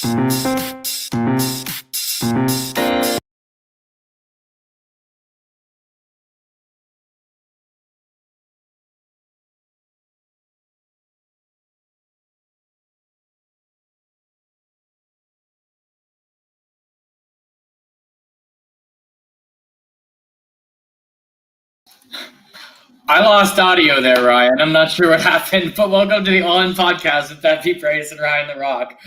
I lost audio there, Ryan. I'm not sure what happened, but welcome to the All In Podcast with Latb, Bryce, and Ryan the Rock.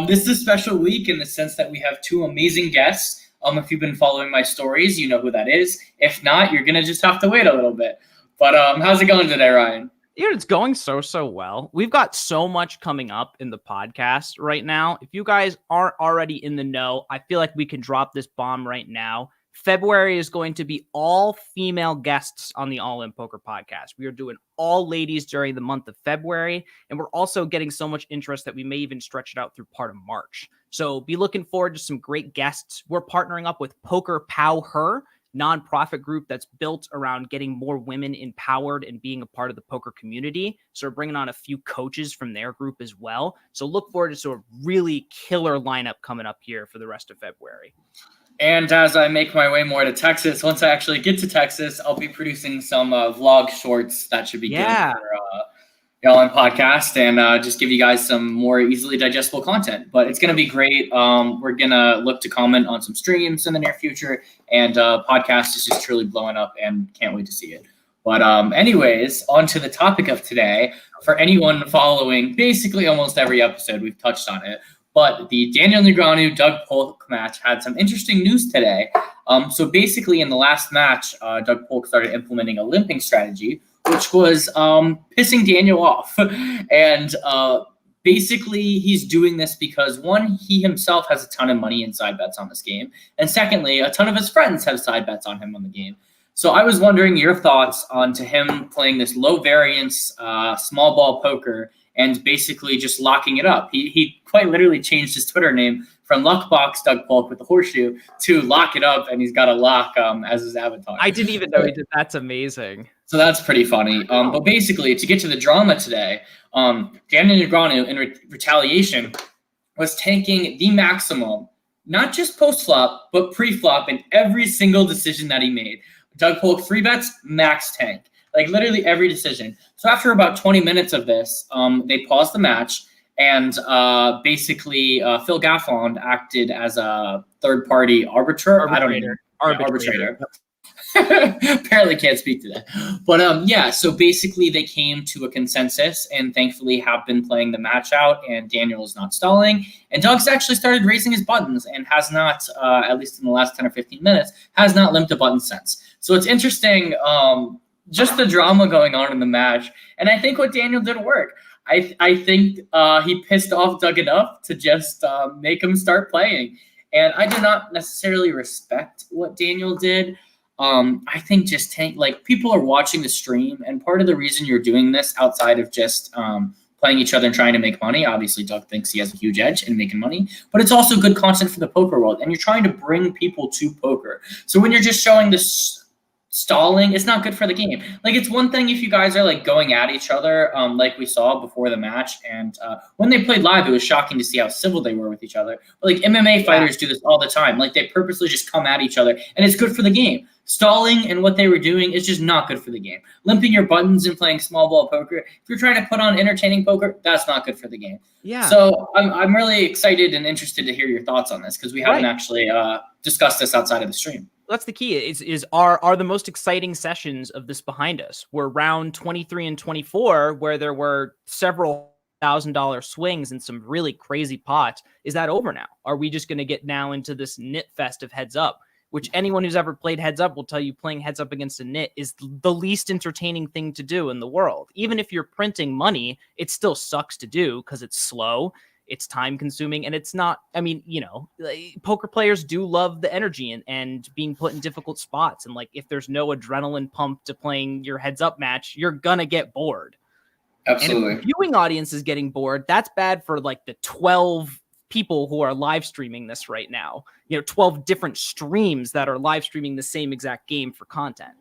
This is a special week in the sense that we have two amazing guests. If you've been following my stories, you know who that is. If not, you're going to just have to wait a little bit. But how's it going today, Ryan? It's going so well. We've got so much coming up in the podcast right now. If you guys aren't already in the know, I feel like we can drop this bomb right now. February is going to be all female guests on the All In Poker podcast. We are doing all ladies during the month of February, and we're also getting so much interest that we may even stretch it out through part of March. So be looking forward to some great guests. We're partnering up with Poker Pow Her, nonprofit group that's built around getting more women empowered and being a part of the poker community. So we're bringing on a few coaches from their group as well. So look forward to a really killer lineup coming up here for the rest of February. And as I make my way more to Texas, once I actually get to Texas, I'll be producing some vlog shorts that should be good for the All In Podcast and just give you guys some more easily digestible content. But it's going to be great. We're going to look to comment on some streams in the near future, and podcast is just truly blowing up and can't wait to see it. But anyways, on to the topic of today. For anyone following basically almost every episode, we've touched on it. But the Daniel Negreanu-Doug Polk match had some interesting news today. So basically in the last match, Doug Polk started implementing a limping strategy, which was pissing Daniel off. And basically he's doing this because, one, he himself has a ton of money in side bets on this game. And secondly, a ton of his friends have side bets on him on the game. So I was wondering your thoughts on to him playing this low variance, small ball poker and basically just locking it up. He quite literally changed his Twitter name from Luckbox Doug Polk with the horseshoe to Lock It Up, and he's got a lock as his avatar. I didn't even know he did. That's amazing. So that's pretty funny. But basically, to get to the drama today, Daniel Negreanu, in retaliation, was tanking the maximum, not just post-flop, but pre-flop in every single decision that he made. Doug Polk 3-bets, max tank. Like literally every decision. So after about 20 minutes of this, they paused the match, and basically Phil Gaffond acted as a third-party arbitrator. I don't know. Arbitrator. Apparently can't speak to that. But so basically they came to a consensus and thankfully have been playing the match out, and Daniel is not stalling. And Doug's actually started raising his buttons and has not, at least in the last 10 or 15 minutes, has not limped a button since. So it's interesting, just the drama going on in the match. And I think what Daniel did work. I think he pissed off Doug enough to just make him start playing. And I do not necessarily respect what Daniel did. I think just people are watching the stream, and part of the reason you're doing this outside of just playing each other and trying to make money, obviously Doug thinks he has a huge edge in making money, but it's also good content for the poker world, and you're trying to bring people to poker. So when you're just showing this stalling, it's not good for the game. Like, it's one thing if you guys are like going at each other, like we saw before the match, and when they played live, it was shocking to see how civil they were with each other. But like MMA fighters do this all the time. Like, they purposely just come at each other, and it's good for the game. Stalling and what they were doing is just not good for the game. Limping your buttons and playing small ball poker, if you're trying to put on entertaining poker, that's not good for the game. Yeah. So I'm really excited and interested to hear your thoughts on this, because we haven't actually discussed this outside of the stream. That's the key. Are the most exciting sessions of this behind us? We're round 23 and 24, where there were several $1,000 swings and some really crazy pots. Is that over now? Are we just going to get now into this nit fest of heads up, which anyone who's ever played heads up will tell you playing heads up against a nit is the least entertaining thing to do in the world. Even if you're printing money, it still sucks to do because it's slow. It's time consuming, and it's not, poker players do love the energy and being put in difficult spots. And like, if there's no adrenaline pump to playing your heads up match, you're going to get bored. Absolutely. And if the viewing audience is getting bored, that's bad for like the 12 people who are live streaming this right now, 12 different streams that are live streaming the same exact game for content.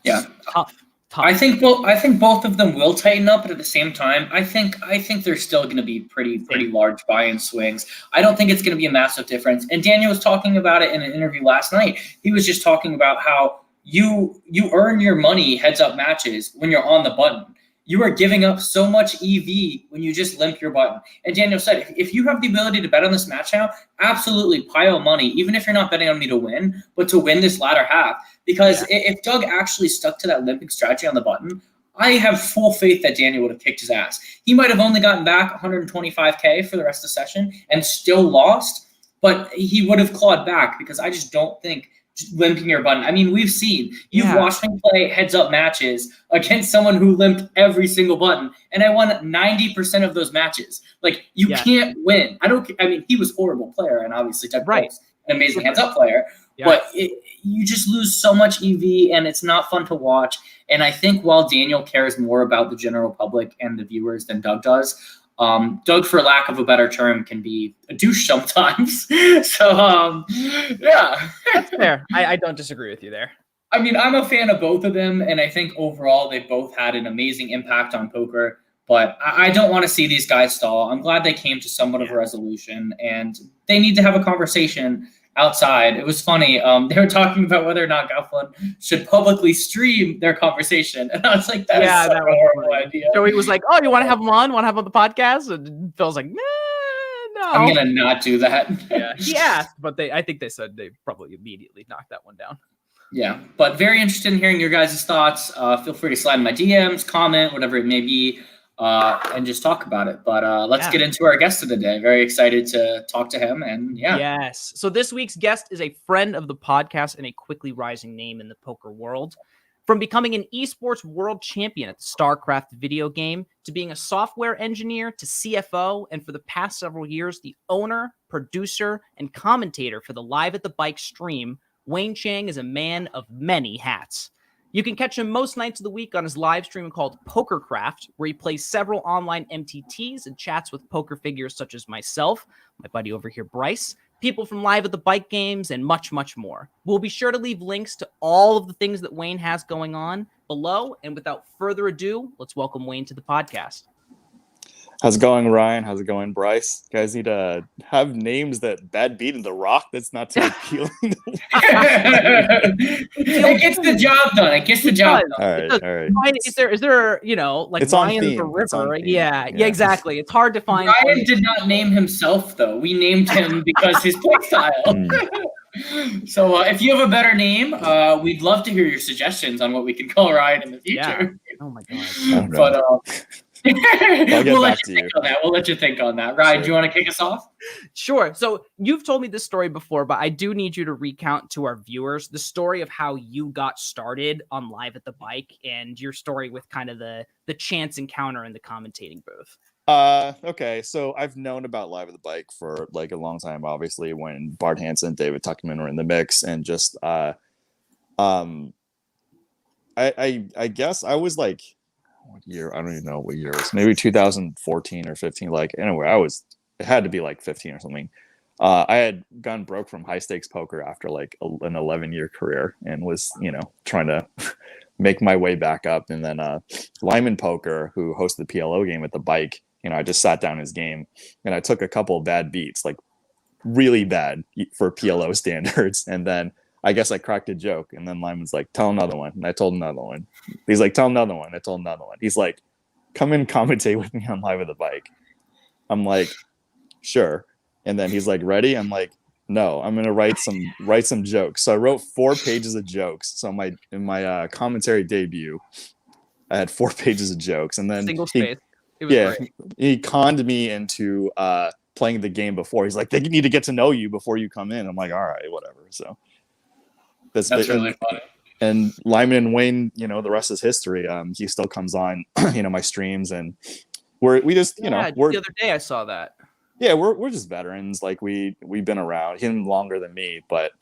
Yeah. It's tough. tough. I think both of them will tighten up, but at the same time, I think there's still going to be pretty large buy-in swings. I don't think it's going to be a massive difference. And Daniel was talking about it in an interview last night. He was just talking about how you earn your money heads-up matches when you're on the button. You are giving up so much EV when you just limp your button. And Daniel said, if you have the ability to bet on this match now, absolutely pile money, even if you're not betting on me to win, but to win this latter half. Because if Doug actually stuck to that limping strategy on the button, I have full faith that Daniel would have kicked his ass. He might have only gotten back 125K for the rest of the session and still lost, but he would have clawed back because I just don't think limping your button. I mean, we've seen, you've watched me play heads-up matches against someone who limped every single button, and I won 90% of those matches. Like, you can't win. I mean, he was a horrible player, and obviously Doug Bryce, an amazing heads-up player, but you just lose so much EV, and it's not fun to watch. And I think while Daniel cares more about the general public and the viewers than Doug does, Doug, for lack of a better term, can be a douche sometimes. So, That's fair. I don't disagree with you there. I mean, I'm a fan of both of them, and I think overall they both had an amazing impact on poker. But I don't want to see these guys stall. I'm glad they came to somewhat of a resolution, and they need to have a conversation outside. It was funny. They were talking about whether or not Gofflin should publicly stream their conversation. And I was like, that is such a horrible idea. So he was like, oh, you want to have him on? Want to have him on the podcast? And Phil's like, no. I'm going to not do that. Yeah, he asked, but I think they said they probably immediately knocked that one down. Yeah, but very interested in hearing your guys' thoughts. Feel free to slide in my DMs, comment, whatever it may be, and just talk about it. But let's get into our guest of the day. Very excited to talk to him. And Yes. So this week's guest is a friend of the podcast and a quickly rising name in the poker world. From becoming an esports world champion at the Starcraft video game, to being a software engineer, to CFO, and for the past several years, the owner, producer, and commentator for the Live at the Bike stream, Wayne Chiang is a man of many hats. You can catch him most nights of the week on his live stream called PokerCraft, where he plays several online MTTs and chats with poker figures such as myself, my buddy over here, Bryce, people from Live at the Bike games, and much, much more. We'll be sure to leave links to all of the things that Wayne has going on below. And without further ado, let's welcome Wayne to the podcast. How's it going, Ryan? How's it going, Bryce? You guys need to have names that bad beat in the rock. That's not too appealing. It gets the job done. It gets the job done. All right. Ryan, is there like it's on Ryan theme. the River? It's Yeah, exactly. It's hard to find. Ryan did not name himself, though. We named him because his play style. So if you have a better name, we'd love to hear your suggestions on what we can call Ryan in the future. Yeah. Oh my god. But we'll let you think on that. We'll let you think on that. Ryan, do you want to kick us off? Sure. So you've told me this story before, but I do need you to recount to our viewers the story of how you got started on Live at the Bike and your story with kind of the chance encounter in the commentating booth. Okay, so I've known about Live at the Bike for like a long time, obviously, when Bart Hansen, David Tuckman were in the mix, and just I guess I was like, what year? I don't even know what year it was. Maybe 2014 or 15. Like, anyway, it had to be like 15 or something. I had gone broke from high stakes poker after like an 11-year career and was, trying to make my way back up. And then Lyman Poker, who hosted the PLO game at the Bike, I just sat down his game and I took a couple of bad beats, like really bad for PLO standards. And then I guess I cracked a joke, and then Lyman's like, tell another one. And I told another one. He's like, tell another one. I told another one. He's like, come and commentate with me on Live at the Bike. I'm like, sure. And then he's like, ready? I'm like, no, I'm gonna write some jokes. So I wrote 4 pages of jokes. So in my commentary debut, I had 4 pages of jokes, and then single space. It was great. He conned me into playing the game before. He's like, they need to get to know you before you come in. I'm like, all right, whatever. So that's really funny. And Lyman and Wayne, the rest is history. He still comes on, my streams, and we just, the other day I saw that. Yeah, we're just veterans. Like we've been around, him longer than me, but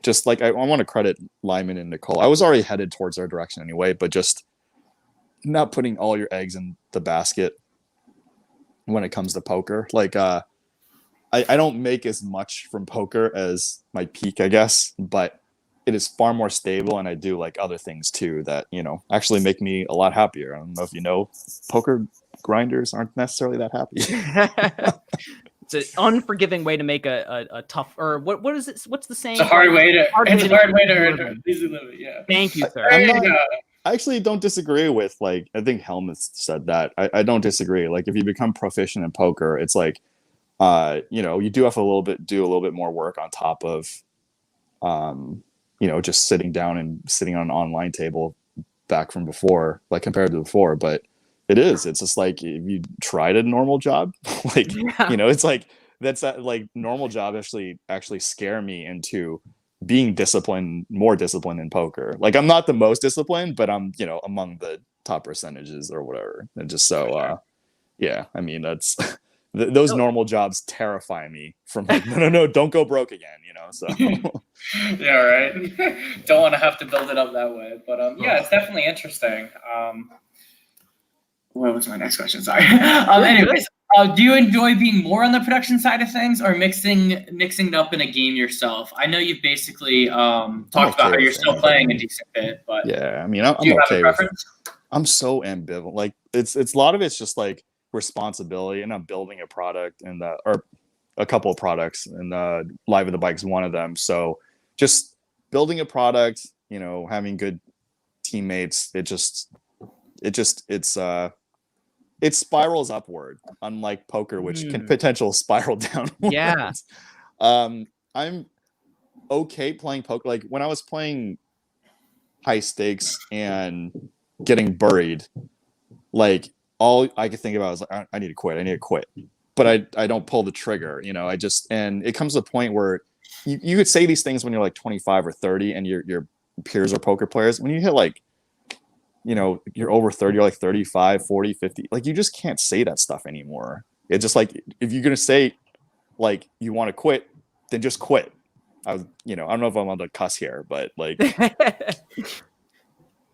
just like I want to credit Lyman and Nicole. I was already headed towards our direction anyway, but just not putting all your eggs in the basket when it comes to poker. Like I don't make as much from poker as my peak, I guess, but it is far more stable, and I do like other things too that, you know, actually make me a lot happier. I don't know if you know, poker grinders aren't necessarily that happy. It's an unforgiving way to make a tough, or what is it? What's the saying? It's a hard way to earn earn easy living. Yeah. Thank you, sir. I actually don't disagree with, like, I think Helmut said that. I don't disagree. Like, if you become proficient in poker, it's like, you know, you do have to do a little bit more work on top of, you know, just sitting down and sitting on an online table back from before, like compared to before. But it's just like, if you tried a normal job, like, you know, it's like, that's that, like, normal job actually scare me into being more disciplined in poker. Like, I'm not the most disciplined, but I'm, you know, among the top percentages or whatever. And just so, yeah, I mean, that's those normal jobs terrify me from, like, no, don't go broke again, you know? So yeah, right. Don't want to have to build it up that way, but yeah, it's definitely interesting. What was my next question? Sorry. Anyways, do you enjoy being more on the production side of things, or mixing it up in a game yourself? I know you've basically talked about how you're still playing a decent bit, but yeah, I mean, I'm do you okay have a preference? I'm so ambivalent. Like, it's a lot of it's just like responsibility, and I'm building a product or a couple of products, and Live at the Bike's one of them. So just building a product, you know, having good teammates, it spirals upward, unlike poker, which can potential spiral downward. Yeah. I'm okay playing poker. Like, when I was playing high stakes and getting buried, like, all I could think about was like, I need to quit. But I don't pull the trigger, you know. And it comes to a point where you could say these things when you're like 25 or 30 and your peers are poker players. When you hit, like, you know, you're over 30, you're like 35, 40, 50, like, you just can't say that stuff anymore. It's just like, if you're going to say, like, you want to quit, then just quit. You know, I don't know if I'm allowed to cuss here, but, like,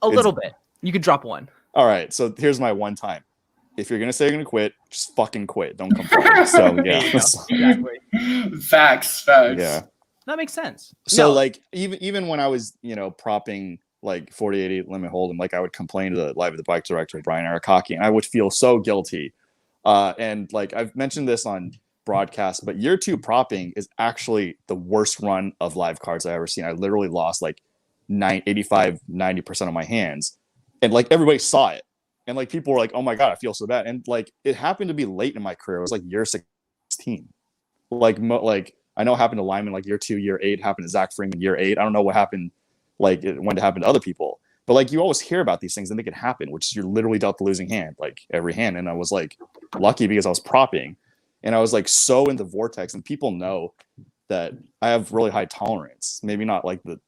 a little bit. You could drop one. All right. So here's my one time. If you're going to say you're going to quit, just fucking quit. Don't complain. So, yeah. Exactly. Facts. Yeah. That makes sense. So, like, even when I was, you know, propping, like, 40-80 limit hold'em, like, I would complain to the Live at the Bike director, Brian Arakaki, and I would feel so guilty. And, like, I've mentioned this on broadcast, but year 2 propping is actually the worst run of live cards I've ever seen. I literally lost like 85-90% of my hands, and, like, everybody saw it, and, like, people were like, oh my god, I feel so bad. And, like, it happened to be late in my career. It was like year 16. Like, I know it happened to Lyman, like, year 2, year 8, happened to Zach Freeman year 8. I don't know what happened, like, when it happened to other people, but, like, you always hear about these things and they can happen, which is you're literally dealt the losing hand, like, every hand. And I was, like, lucky because I was propping, and I was, like, so in the vortex, and people know that I have really high tolerance, maybe not like the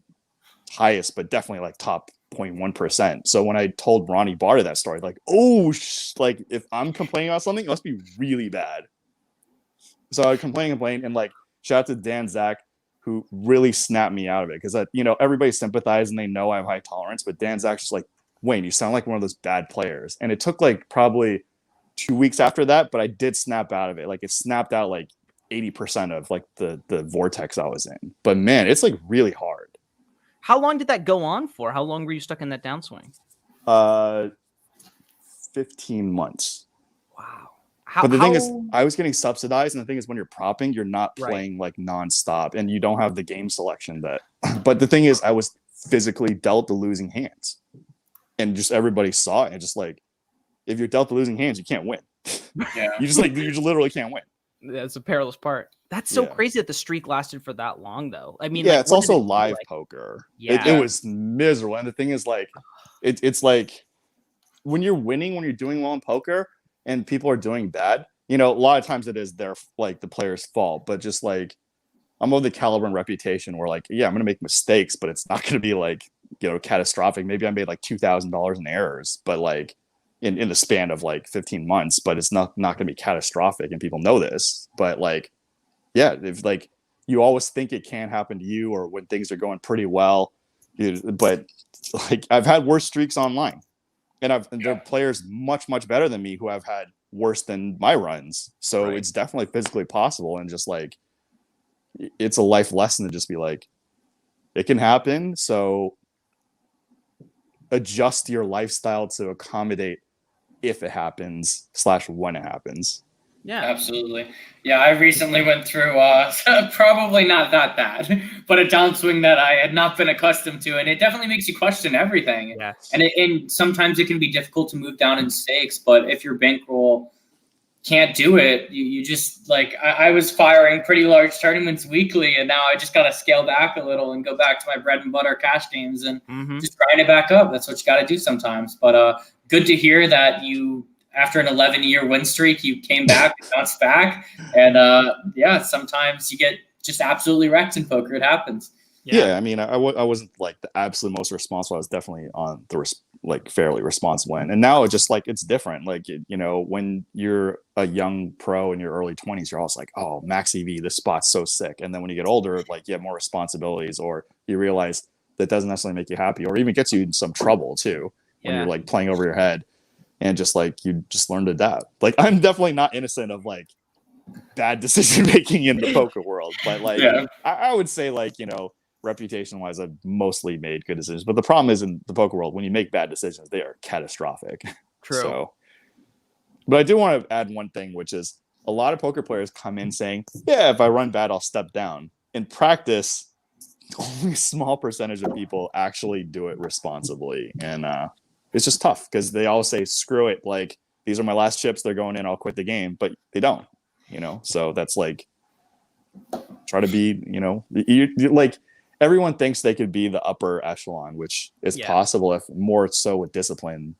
highest, but definitely like top 0.1%. So when I told Ronnie Barta that story, like, oh, like, if I'm complaining about something, it must be really bad. So I would complain, and, like, shout out to Dan Zach, who really snapped me out of it, because, you know, everybody sympathizes and they know I have high tolerance, but Dan Zach's just like, Wayne, you sound like one of those bad players. And it took, like, probably 2 weeks after that, but I did snap out of it. Like, it snapped out like 80% of, like, the vortex I was in. But man, it's, like, really hard. How long did that go on for? How long were you stuck in that downswing? 15 months. Wow. But the thing is, I was getting subsidized, and the thing is, when you're propping, you're not playing like nonstop, and you don't have the game selection that. But the thing is, I was physically dealt the losing hands, and just everybody saw it, and just, like, if you're dealt the losing hands, you can't win. Yeah. you just literally can't win. That's the perilous part. That's so crazy that the streak lasted for that long, though. I mean, yeah, like, it's also live poker. Yeah, it was miserable, and the thing is, like, it's like when you're winning, when you're doing well in poker, and people are doing bad, you know, a lot of times it is their, like, the player's fault. But just, like, I'm of the caliber and reputation where, like, yeah, I'm gonna make mistakes, but it's not gonna be, like, you know, catastrophic. Maybe I made like $2,000 in errors, but, like, in the span of like 15 months, but it's not gonna be catastrophic, and people know this. But, like, yeah, if, like, you always think it can happen to you, or when things are going pretty well, but, like, I've had worse streaks online. And there are players much better than me who have had worse than my runs. So it's definitely physically possible. And just, like, it's a life lesson to just be like, it can happen. So adjust your lifestyle to accommodate if it happens / when it happens. Yeah, absolutely. Yeah, I recently went through probably not that bad, but a downswing that I had not been accustomed to, and it definitely makes you question everything. Yeah. And sometimes it can be difficult to move down in stakes, but if your bankroll can't do it, you just like I was firing pretty large tournaments weekly, and now I just got to scale back a little and go back to my bread and butter cash games and just grind it back up. That's what you got to do sometimes. But good to hear that you, after an 11-year win streak, you came back and bounced back. And yeah, sometimes you get just absolutely wrecked in poker. It happens. Yeah, I mean, I wasn't like the absolute most responsible. I was definitely on the fairly responsible end. And now it's just like it's different. Like, you know, when you're a young pro in your early 20s, you're always like, oh, max EV, this spot's so sick. And then when you get older, like you have more responsibilities, or you realize that doesn't necessarily make you happy, or even gets you in some trouble too when you're like playing over your head, and just like you just learn to adapt. Like, I'm definitely not innocent of like bad decision making in the poker world, but like I would say, like, you know, reputation wise, I've mostly made good decisions. But the problem is, in the poker world, when you make bad decisions, they are catastrophic. True. So, but I do want to add one thing, which is a lot of poker players come in saying, yeah, if I run bad, I'll step down. In practice, only a small percentage of people actually do it responsibly. And it's just tough because they all say, screw it. Like, these are my last chips. They're going in. I'll quit the game. But they don't, you know? So that's like, try to be, you know, you like, everyone thinks they could be the upper echelon, which is possible, if more so with discipline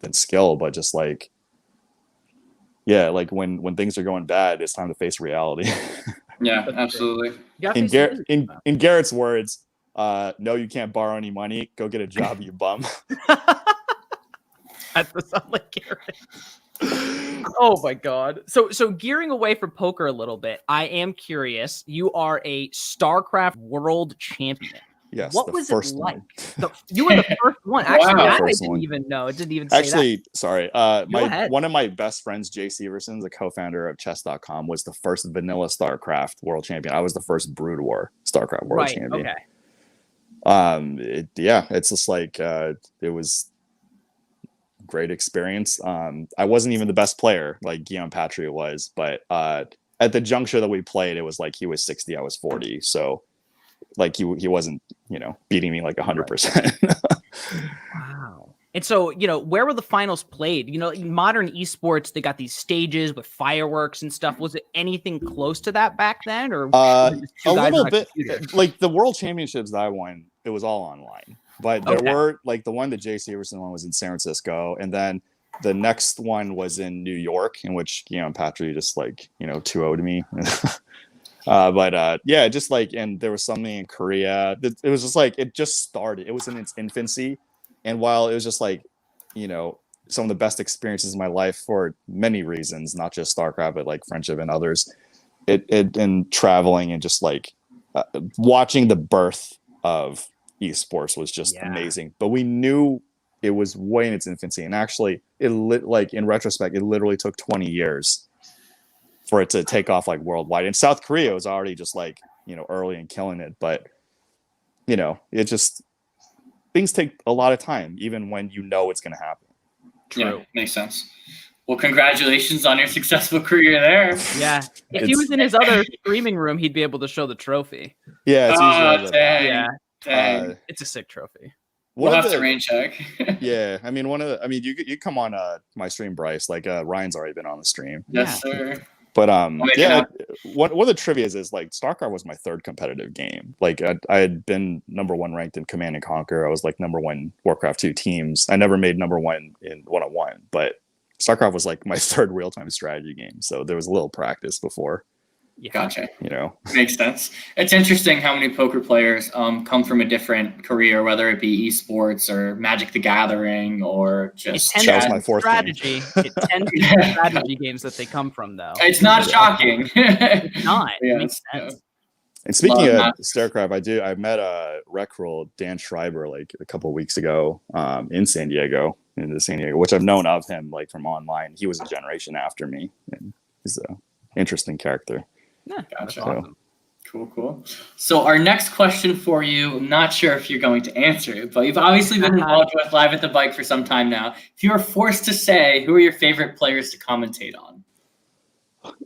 than skill. But just like, yeah, like when things are going bad, it's time to face reality. Yeah, absolutely. In Garrett's words, no, you can't borrow any money. Go get a job, you bum. That does sound like Garrett. Oh my god. So gearing away from poker a little bit, I am curious. You are a Starcraft world champion. Yes. What was it like? One. You were the first one. Actually, Wow. I didn't even know. It didn't even say Actually, that. sorry. Go ahead. One of my best friends, Jay Severson, the co-founder of chess.com, was the first vanilla Starcraft world champion. I was the first Brood War Starcraft world champion. Okay. It's just like it was great experience. I wasn't even the best player like Guillaume Patria was, but at the juncture that we played, it was like he was 60, I was 40. So like he wasn't, you know, beating me like 100%. Wow. And so, you know, where were the finals played? You know, in modern esports, they got these stages with fireworks and stuff. Was it anything close to that back then, or a little bit? Like the world championships that I won, it was all online. But there were, like, the one that Jay Severson one was in San Francisco, and then the next one was in New York, in which, you know, Patrick just, like, you know, 2-0'd me. Yeah, just like, and there was something in Korea. It was just like, it just started. It was in its infancy. And while it was just like, you know, some of the best experiences in my life for many reasons, not just StarCraft, but like friendship and others, and traveling and just like watching the birth of esports was just amazing. But we knew it was way in its infancy, and actually like in retrospect, it literally took 20 years for it to take off like worldwide. In South Korea, it was already just like, you know, early and killing it. But, you know, it just, things take a lot of time, even when you know it's going to happen. True. Yeah, makes sense. Well, congratulations on your successful career there. Yeah. If he was in his other streaming room, he'd be able to show the trophy. Yeah. It's dang. It's a sick trophy. We'll have to rain check. Yeah. I mean, you come on my stream, Bryce. Like Ryan's already been on the stream. Yes, sir. But one of the trivia is like StarCraft was my third competitive game. Like I had been number 1 ranked in Command and Conquer. I was like number 1 Warcraft 2 teams. I never made number 1 in 1-on-1, but StarCraft was like my third real-time strategy game. So there was a little practice before. Yeah. Gotcha. You know, makes sense. It's interesting how many poker players come from a different career, whether it be esports or Magic the Gathering or just that was my fourth strategy. It tends to be strategy games that they come from, though. It's not shocking. It's not. Yeah, it makes sense. Yeah. And speaking of StarCraft, I met rec roll Dan Schreiber like a couple of weeks ago in San Diego, which I've known of him like from online. He was a generation after me, and he's an interesting character. Yeah, gotcha. Awesome. Cool. So our next question for you, I'm not sure if you're going to answer it, but you've obviously been involved with Live at the Bike for some time now. If you were forced to say, who are your favorite players to commentate on?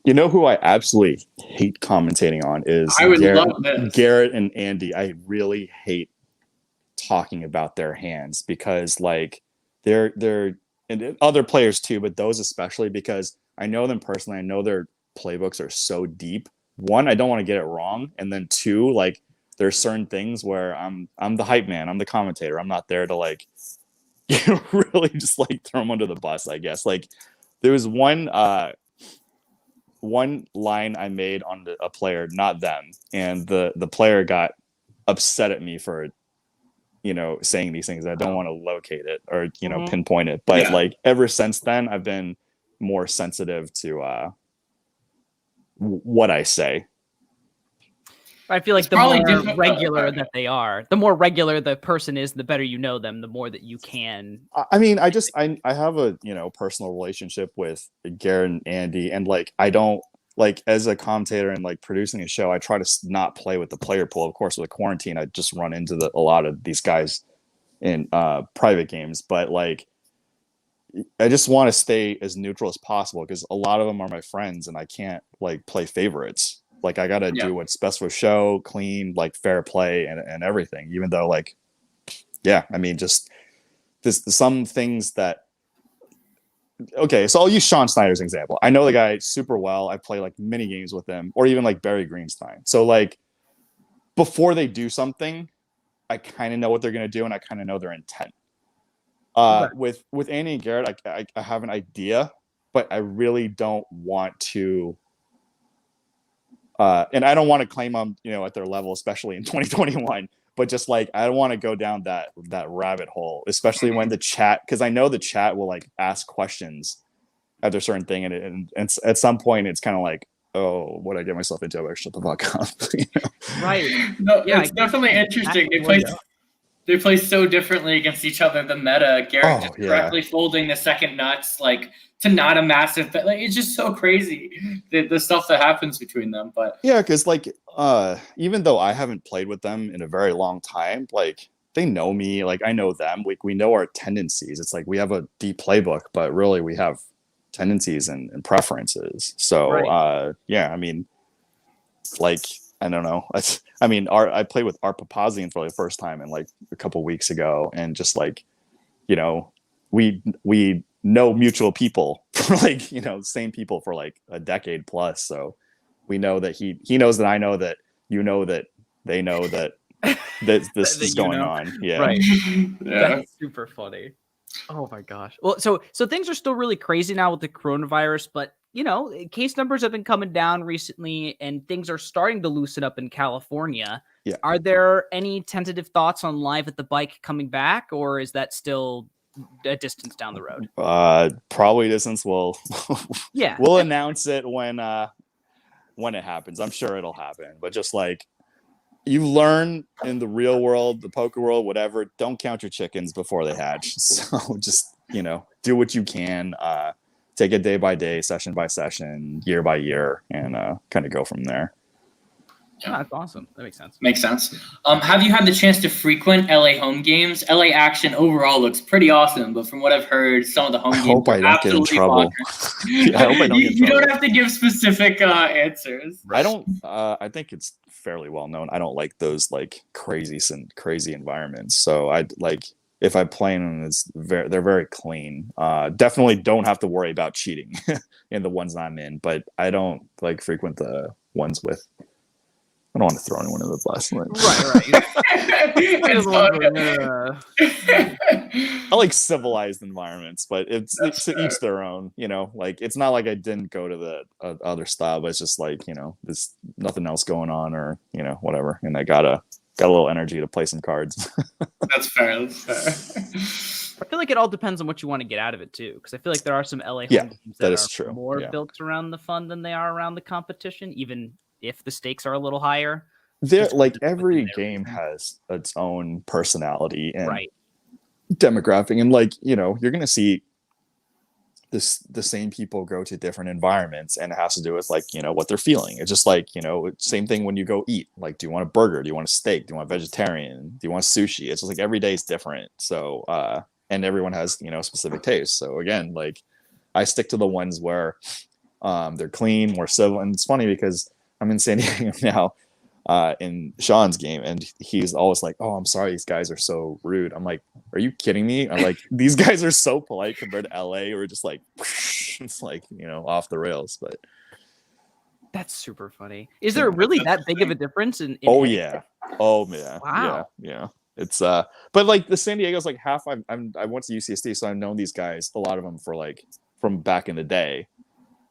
You know who I absolutely hate commentating on is I would love this. Garrett and Andy. I really hate talking about their hands because like they're and other players too, but those especially because I know them personally. I know their playbooks are so deep. One, I don't want to get it wrong, and then two, like there's certain things where I'm the hype man. I'm the commentator. I'm not there to like really just like throw them under the bus. I guess like there was one line I made on a player, not them, and the player got upset at me for saying these things. I don't want to locate it or pinpoint it, but like ever since then I've been more sensitive to what I say. I feel like the more regular that they are, the more regular the person is, the better you know them, the more that you can. I mean, I have a personal relationship with Garrett and Andy, and like I don't like as a commentator and like producing a show, I try to not play with the player pool. Of course, with the quarantine, I just run into a lot of these guys in private games, but like I just want to stay as neutral as possible because a lot of them are my friends, and I can't like play favorites. Like I gotta do what's best for show, clean, like fair play and everything. Even though like, I mean, just some things that. Okay, so I'll use Sean Snyder's example. I know the guy super well. I play like mini games with him, or even like Barry Greenstein. So like, before they do something, I kind of know what they're gonna do, and I kind of know their intent. With Andy and Garrett, I have an idea, but I really don't want to. And I don't want to claim I'm, at their level, especially in 2021. But just like I don't want to go down that rabbit hole, especially when the chat, because I know the chat will like ask questions after certain thing, and at some point it's kind of like, oh, what did I get myself into? I better shut the fuck up. Right? No, it's definitely interesting. They play so differently against each other. The meta, Garrett just correctly folding the second nuts, like to not a massive bet. Like it's just so crazy the stuff that happens between them. But because like even though I haven't played with them in a very long time, like they know me, like I know them. We know our tendencies. It's like we have a deep playbook, but really we have tendencies and preferences. So I mean, like I don't know. I played with Art Papazian for the first time in like a couple weeks ago, and just like, we know mutual people for like, same people for like a decade plus. So we know that he knows that I know that that they know that this is going on. Yeah. Right. That's super funny. Oh my gosh. Well, so things are still really crazy now with the coronavirus, but case numbers have been coming down recently and things are starting to loosen up in California. Yeah. Are there any tentative thoughts on Live at the Bike coming back, or is that still a distance down the road? Probably distance. We'll announce it when it happens. I'm sure it'll happen, but just like you learn in the real world, the poker world, whatever, don't count your chickens before they hatch. So just, do what you can, take it day by day, session by session, year by year, and kind of go from there. Yeah, that's awesome. That makes sense. Makes sense. Have you had the chance to frequent LA home games? LA action overall looks pretty awesome, but from what I've heard, some of the home games hope I don't get in trouble. I hope I don't get in trouble. You don't have to give specific answers. I don't. I think it's fairly well known. I don't like those like crazy environments. So I like if I play in them, they're very clean. Definitely don't have to worry about cheating in the ones I'm in, but I don't like frequent the ones with. I don't want to throw anyone in the bus. I like civilized environments, but it's to each their own. Like it's not like I didn't go to the other style, but it's just like there's nothing else going on or whatever, and I got a little energy to play some cards. That's fair. I feel like it all depends on what you want to get out of it too, because I feel like there are some LA home games that are true. more built around the fun than they are around the competition, even if the stakes are a little higher. Like every game has its own personality and demographic, and like you're gonna see the same people go to different environments, and it has to do with like, you know, what they're feeling. It's just like, you know, same thing when you go eat. Like, do you want a burger? Do you want a steak? Do you want vegetarian? Do you want sushi? It's just like every day is different. So and everyone has, you know, specific tastes. So again, like I stick to the ones where they're clean, more civil. And it's funny because I'm in San Diego now, in Sean's game, and he's always like, "Oh, I'm sorry, these guys are so rude." I'm like, "Are you kidding me?" I'm like, "These guys are so polite compared to LA, or just like it's like, you know, off the rails." But That's super funny. Is there really that big of a difference in oh yeah, Wow. yeah. It's but like the San Diego's like half. I went to UCSD, so I've known these guys, a lot of them, for like from back in the day.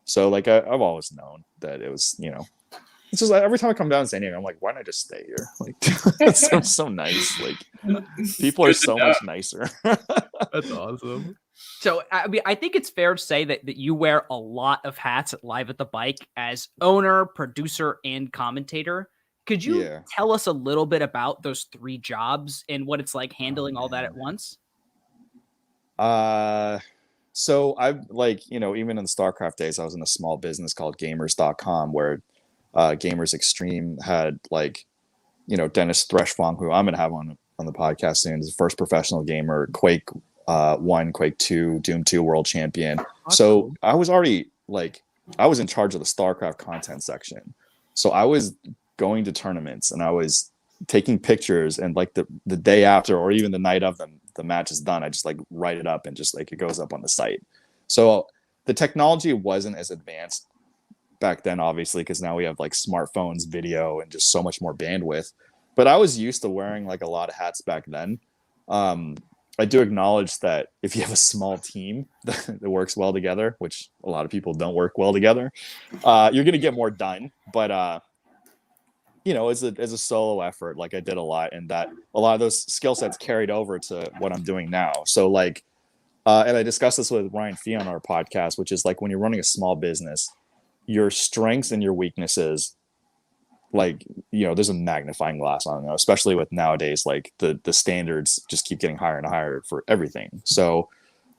So like I've always known that it was, you know. It's just like every time I come down to San Diego, I'm like, why don't I just stay here? Like, it's so nice. Like, people are so much nicer. That's awesome. So I mean, I think it's fair to say that you wear a lot of hats at Live at the Bike as owner, producer, and commentator. Could you tell us a little bit about those 3 jobs and what it's like handling all that at once? So I've, like, you know, even in the Starcraft days, I was in a small business called gamers.com where Gamers Extreme had, like, you know, Dennis Threshfong, who I'm gonna have on the podcast soon, is the first professional gamer, Quake 1, Quake 2, Doom 2 world champion. So I was already, like, I was in charge of the Starcraft content section. So I was going to tournaments and I was taking pictures, and like the day after or even the night of the match is done, I just like write it up and just like it goes up on the site. So the technology wasn't as advanced back then, obviously, because now we have like smartphones, video, and just so much more bandwidth. But I was used to wearing like a lot of hats back then. I do acknowledge that if you have a small team that works well together, which a lot of people don't work well together, you're going to get more done. But you know, as a solo effort, like I did a lot, and that a lot of those skill sets carried over to what I'm doing now. So like, and I discussed this with Ryan Fee on our podcast, which is like when you're running a small business, your strengths and your weaknesses, like, you know, there's a magnifying glass on them, especially with nowadays, like the standards just keep getting higher and higher for everything. So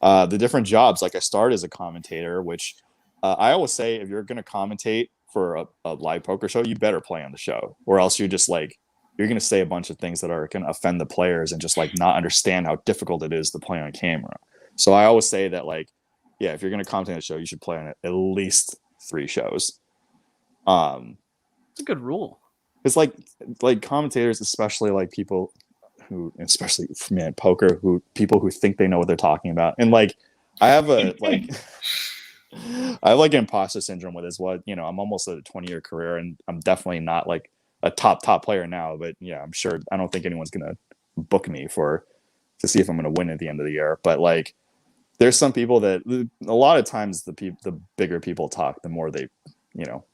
the different jobs, like I started as a commentator, which I always say, if you're going to commentate for a live poker show, you better play on the show, or else you're just like, you're going to say a bunch of things that are going to offend the players and just like not understand how difficult it is to play on camera. So I always say that, like, yeah, if you're going to commentate a show, you should play on at least 3 shows. It's a good rule. It's like commentators, especially like people who, especially man, poker, who people who think they know what they're talking about. And like, I have like imposter syndrome with this. What, you know, I'm almost at a 20-year career, and I'm definitely not like a top player now, but yeah, I'm sure, I don't think anyone's going to book me to see if I'm going to win at the end of the year. But like, there's some people that a lot of times the bigger people talk, the more they, you know,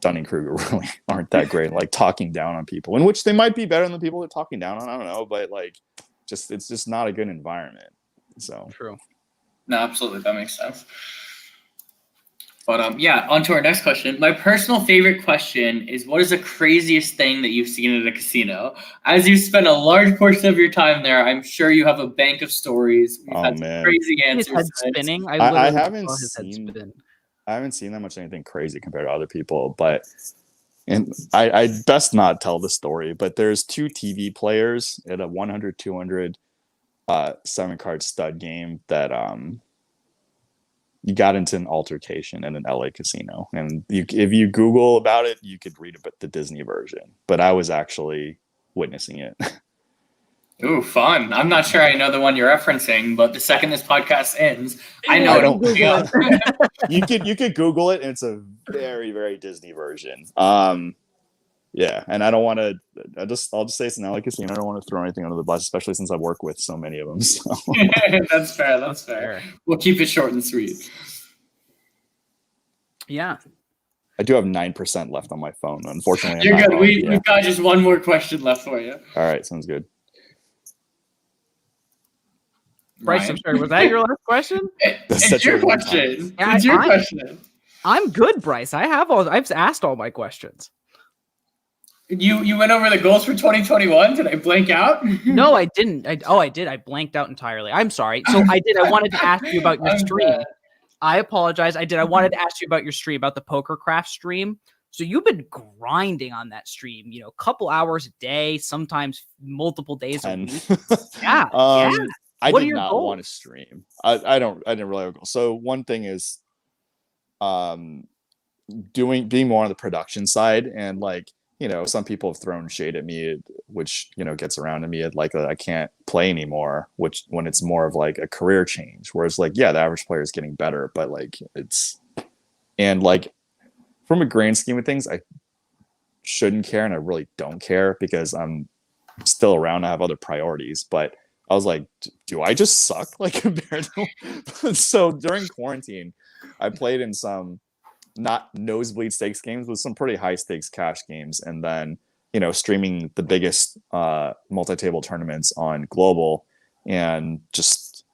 Dunning-Kruger really aren't that great, like talking down on people, in which they might be better than the people they're talking down on. I don't know, but like, it's just not a good environment. So true. No, absolutely, that makes sense. But yeah, on to our next question. My personal favorite question is, what is the craziest thing that you've seen at a casino? As you spend a large portion of your time there, I'm sure you have a bank of stories. We've had some crazy answers. His head spinning. I haven't seen that much anything crazy compared to other people, but and I best not tell the story, but there's 2 TV players at a 100-200 7-card stud game that you got into an altercation in an LA casino, and if you Google about it, you could read about the Disney version, but I was actually witnessing it. Ooh, fun. I'm not sure I know the one you're referencing, but the second this podcast ends, I know you could Google it, and it's a very, very Disney version. Yeah, and I don't want to. I'll just say it's an LA casino. I don't want to throw anything under the bus, especially since I work with so many of them. So. That's fair. That's fair. We'll keep it short and sweet. Yeah. I do have 9% left on my phone. Unfortunately, you're good. We've got just one more question left for you. All right, sounds good. Bryce, I'm sorry. Was that your last question? It's your question. It's your question. I'm good, Bryce. I've asked all my questions. You went over the goals for 2021. Did I blank out? No, I didn't. I did. I blanked out entirely. I'm sorry. So I did. I wanted to ask you about your stream. I apologize. I wanted to ask you about your stream, about the PokerCraft stream. So you've been grinding on that stream, a couple hours a day, sometimes multiple days a 10. week. Yeah. Yeah. I What are did your not goals? want to stream. I didn't really have a goal. So one thing is being more on the production side, and like, some people have thrown shade at me, which, gets around to me at like I can't play anymore, which when it's more of like a career change, whereas like, yeah, the average player is getting better, but like and like from a grand scheme of things, I shouldn't care, and I really don't care because I'm still around. I have other priorities, but I was like, do I just suck like compared to so during quarantine I played in some not nosebleed stakes games with some pretty high stakes cash games, and then streaming the biggest multi-table tournaments on global, and just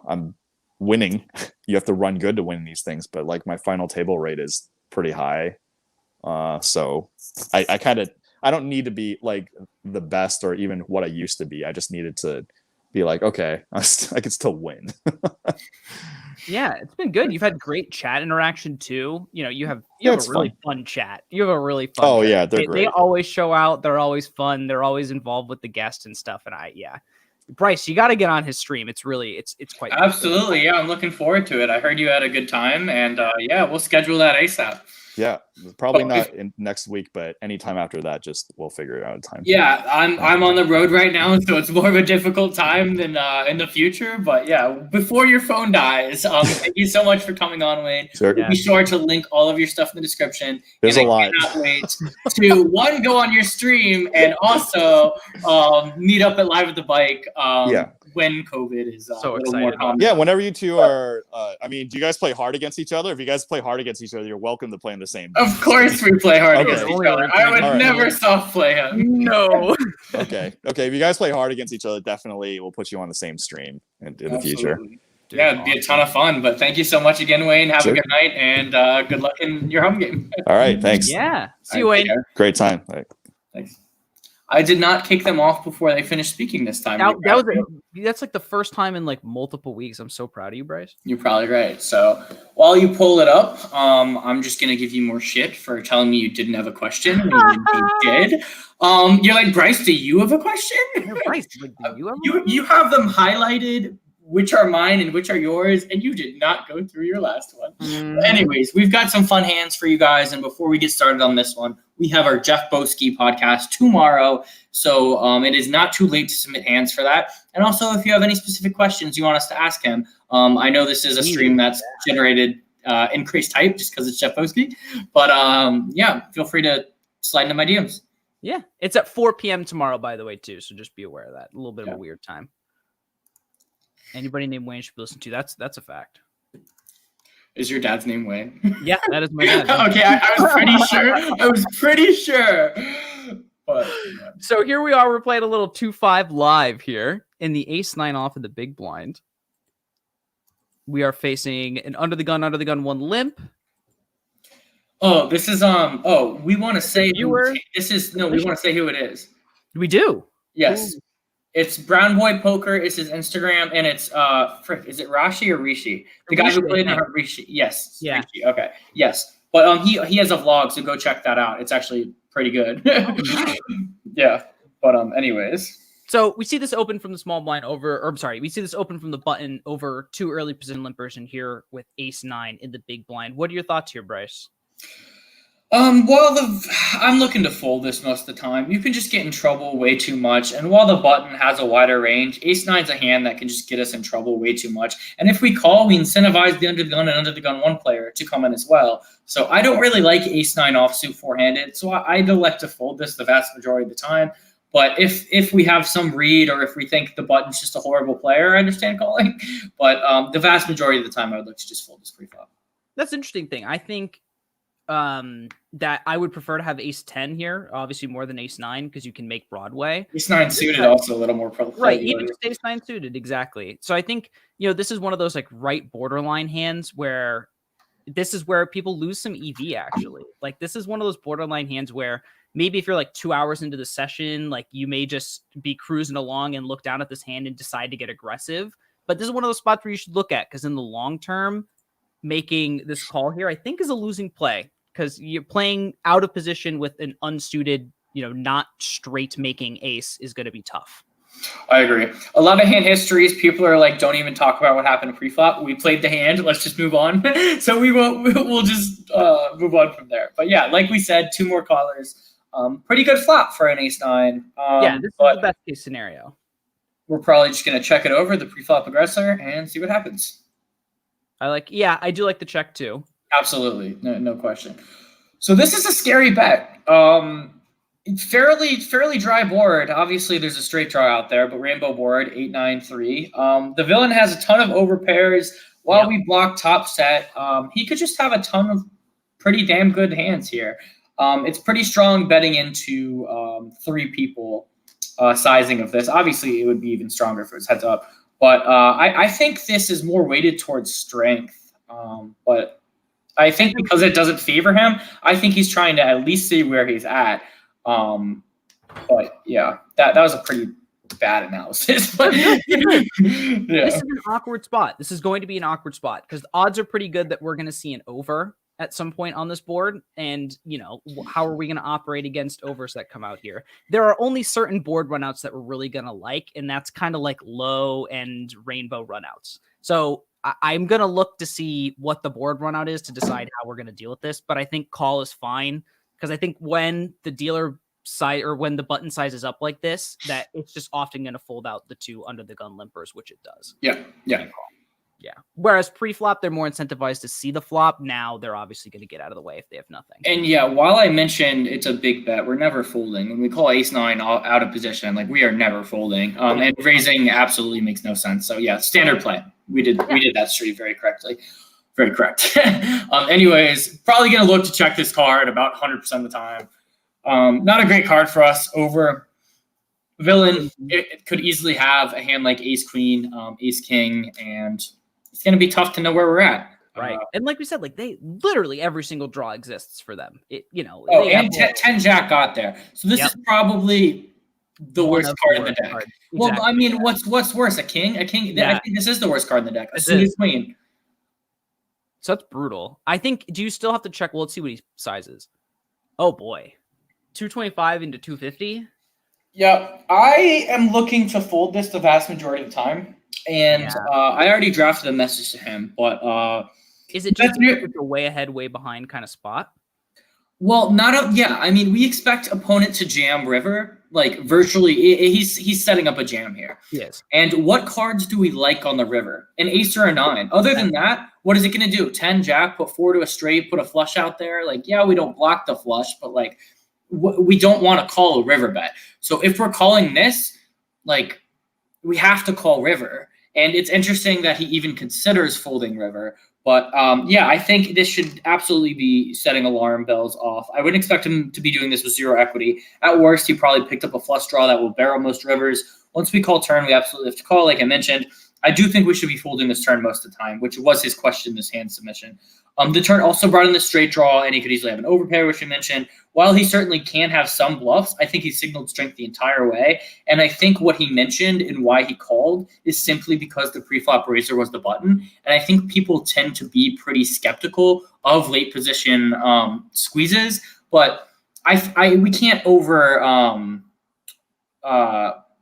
I'm winning. You have to run good to win these things, but like my final table rate is pretty high, so I don't need to be like the best or even what I used to be. I just needed to be like, okay, I can still win. Yeah, it's been good. You've had great chat interaction too. You have a it's really fun chat. You have a really fun. Oh chat. yeah, they're They great. always show out. They're always fun. They're always involved with the guests and stuff. And Bryce, you got to get on his stream. It's really it's quite good. Absolutely. Yeah, I'm looking forward to it. I heard you had a good time, and yeah, we'll schedule that ASAP. Yeah, probably not in next week, but anytime after that, just we'll figure it out in time. Yeah, I'm on the road right now, so it's more of a difficult time than in the future. But yeah, before your phone dies, thank you so much for coming on, Wayne. Sure. Be sure to link all of your stuff in the description. There's and a I lot. cannot wait to one, go on your stream, and also meet up at Live at the Bike. Yeah. When COVID is So a little excited more about common. Yeah, whenever you two are, do you guys play hard against each other? If you guys play hard against each other, you're welcome to play in the same. Of course, we play hard Okay. against each other. I would All right. never soft play him. No. Okay. If you guys play hard against each other, definitely we'll put you on the same stream in the future. Absolutely. Yeah, it'd be a ton of fun. But thank you so much again, Wayne. Have a good night, and good luck in your home game. All right. Thanks. Yeah. See you, Wayne. Great time. All right. Thanks. I did not kick them off before they finished speaking this time. That's like the first time in like multiple weeks. I'm so proud of you, Bryce. You're probably right. So while you pull it up, I'm just gonna give you more shit for telling me you didn't have a question. And you did. You're like, Bryce, do you have a question? Yeah, Bryce, like, do you have You have them highlighted, which are mine and which are yours, and you did not go through your last one. Anyways, we've got some fun hands for you guys, and before we get started on this one, we have our Jeff Boski podcast tomorrow, so it is not too late to submit hands for that. And also, if you have any specific questions you want us to ask him, I know this is a stream that's generated increased hype just because it's Jeff Boski, but yeah, feel free to slide into my DMs. Yeah, it's at 4 p.m. tomorrow, by the way, too, so just be aware of that. A little bit of a weird time. Anybody named Wayne should be listened to. That's a fact. Is your dad's name Wayne? Yeah, that is my dad. Okay, I was pretty sure. I was pretty sure. But yeah. So here we are. We're playing a little 2-5 live here in the ace-9 off of the big blind. We are facing an under the gun one limp. Oh, this is we want to say We want to say who it is. We do. Yes. Ooh. It's Brown Boy Poker. It's his Instagram, and it's is it Rashi or Rishi? The guy who played in Rishi. Yes. Yeah. Rishi. Okay. Yes. But he has a vlog, so go check that out. It's actually pretty good. Yeah. But anyways. So we see this open from the small blind over, or I'm sorry, we see this open from the button over two early position limpers, and here with ace-9 in the big blind. What are your thoughts here, Bryce? I'm looking to fold this most of the time. You can just get in trouble way too much. And while the button has a wider range, ace-9's a hand that can just get us in trouble way too much. And if we call, we incentivize the under the gun and under the gun one player to come in as well. So I don't really like ace-9 offsuit four-handed. So I'd elect to fold this the vast majority of the time. But if we have some read, or if we think the button's just a horrible player, I understand calling. But the vast majority of the time, I would look to just fold this pre-flop. That's an interesting thing. I think that I would prefer to have ace-10 here, obviously more than ace-9, because you can make Broadway. Ace-9 suited also a little more right, even ace-9 suited, exactly. So I think, this is one of those like right borderline hands where this is where people lose some EV, actually. Like, this is one of those borderline hands where maybe if you're like 2 hours into the session, like you may just be cruising along and look down at this hand and decide to get aggressive. But this is one of those spots where you should look at, because in the long term, making this call here, I think, is a losing play because you're playing out of position with an unsuited, not straight making ace is going to be tough. I agree. A lot of hand histories, people are like, don't even talk about what happened pre-flop. We played the hand. Let's just move on. So we'll just move on from there. But yeah, like we said, 2 more callers. Pretty good flop for an ace-9. This is the best case scenario. We're probably just going to check it over, the pre-flop aggressor, and see what happens. I do like the check too. Absolutely. No question. So this is a scary bet. Fairly dry board. Obviously, there's a straight draw out there, but rainbow board 8-9-3. The villain has a ton of overpairs. While we block top set, he could just have a ton of pretty damn good hands here. It's pretty strong betting into 3 people sizing of this. Obviously, it would be even stronger if it was heads up. But I think this is more weighted towards strength. But I think because it doesn't favor him, I think he's trying to at least see where he's at. But yeah, that was a pretty bad analysis. But This is an awkward spot. This is going to be an awkward spot because the odds are pretty good that we're going to see an over at some point on this board. And, how are we going to operate against overs that come out here? There are only certain board runouts that we're really going to like, and that's kind of like low and rainbow runouts. So I'm going to look to see what the board runout is to decide how we're going to deal with this. But I think call is fine because I think when the dealer side or when the button size is up like this, that it's just often going to fold out the 2 under the gun limpers, which it does. Yeah. Whereas pre-flop, they're more incentivized to see the flop. Now they're obviously going to get out of the way if they have nothing. And yeah, while I mentioned it's a big bet, we're never folding. When we call ace-9 out of position, like we are never folding. And raising absolutely makes no sense. So yeah, standard play. We did that street very correctly. Very correct. Anyways, probably going to look to check this card about 100% of the time. Not a great card for us. Over villain, it could easily have a hand like ace-queen, ace-king, and it's going to be tough to know where we're at. Right. And like we said, like they literally every single draw exists for them. And 10 jack got there. So this is probably the worst card in the deck. Exactly. Well, I mean, what's worse? A king? I think this is the worst card in the deck. A suited queen. So that's brutal. I think, do you still have to check? Well, let's see what he sizes. Oh boy. 225 into 250. Yeah, I am looking to fold this the vast majority of the time. And I already drafted a message to him, but is it just a way ahead, way behind kind of spot? Well, I mean, we expect opponent to jam river, like virtually. He's setting up a jam here. Yes. And what cards do we like on the river? An ace or a 9. Other than that, what is it going to do? 10 jack, put 4 to a straight, put a flush out there. Like, yeah, we don't block the flush, but like we don't want to call a river bet. So if we're calling this, like we have to call river. And it's interesting that he even considers folding river. But I think this should absolutely be setting alarm bells off. I wouldn't expect him to be doing this with 0 equity. At worst, he probably picked up a flush draw that will barrel most rivers. Once we call turn, we absolutely have to call, like I mentioned. I do think we should be folding this turn most of the time, which was his question, this hand submission. The turn also brought in the straight draw, and he could easily have an overpair, which we mentioned. While he certainly can have some bluffs, I think he signaled strength the entire way. And I think what he mentioned and why he called is simply because the preflop raiser was the button. And I think people tend to be pretty skeptical of late position squeezes. But we can't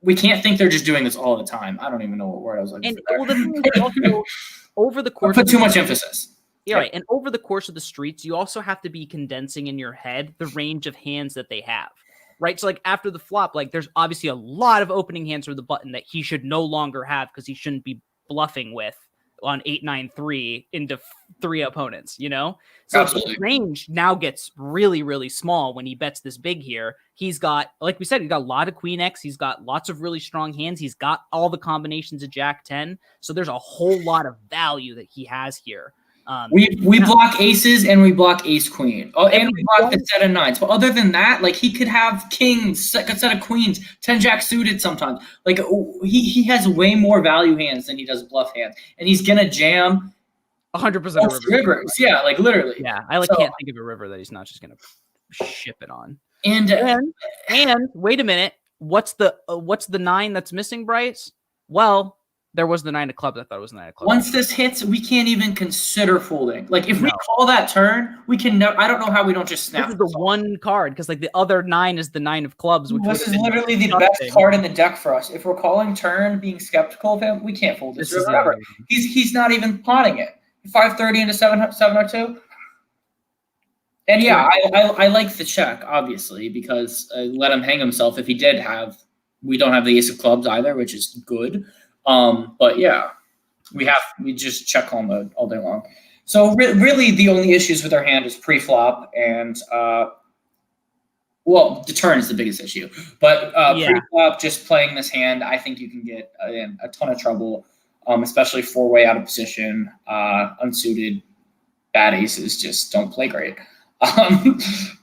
we can't think they're just doing this all the time. I don't even know what word I was looking for. Well, the thing is also, over the course, put too much emphasis. Yeah, right. And over the course of the streets, you also have to be condensing in your head the range of hands that they have, right? So like after the flop, like there's obviously a lot of opening hands for the button that he should no longer have because he shouldn't be bluffing with on 8-9-3 into 3 opponents, So the range now gets really, really small when he bets this big here. He's got, like we said, he's got a lot of Queen X. He's got lots of really strong hands. He's got all the combinations of Jack 10. So there's a whole lot of value that he has here. We block aces and we block ace queen. Oh, and we block a set of 9s. But other than that, like he could have kings, a set of queens, 10 jack suited sometimes. Like he has way more value hands than he does bluff hands, and he's gonna jam 100% of rivers. Yeah, like literally. Yeah, I can't think of a river that he's not just gonna ship it on. And wait a minute, what's the 9 that's missing, Bryce? Well, There was the 9 of clubs. I thought it was 9 of clubs. Once this hits, we can't even consider folding. Like if we call that turn, we can. I don't know how we don't just snap. This is the one card because like the other 9 is the 9 of clubs. Which this is literally the best card in the deck for us. If we're calling turn, being skeptical of him, we can't fold this. Remember, he's not even potting it. 530 into 702. And yeah, I like the check obviously because let him hang himself if he did have. We don't have the ace of clubs either, which is good. But yeah, we just check call mode all day long. So really the only issues with our hand is pre-flop and well, the turn is the biggest issue. But pre-flop, just playing this hand, I think you can get in a ton of trouble, especially 4-way out of position, unsuited, bad aces just don't play great.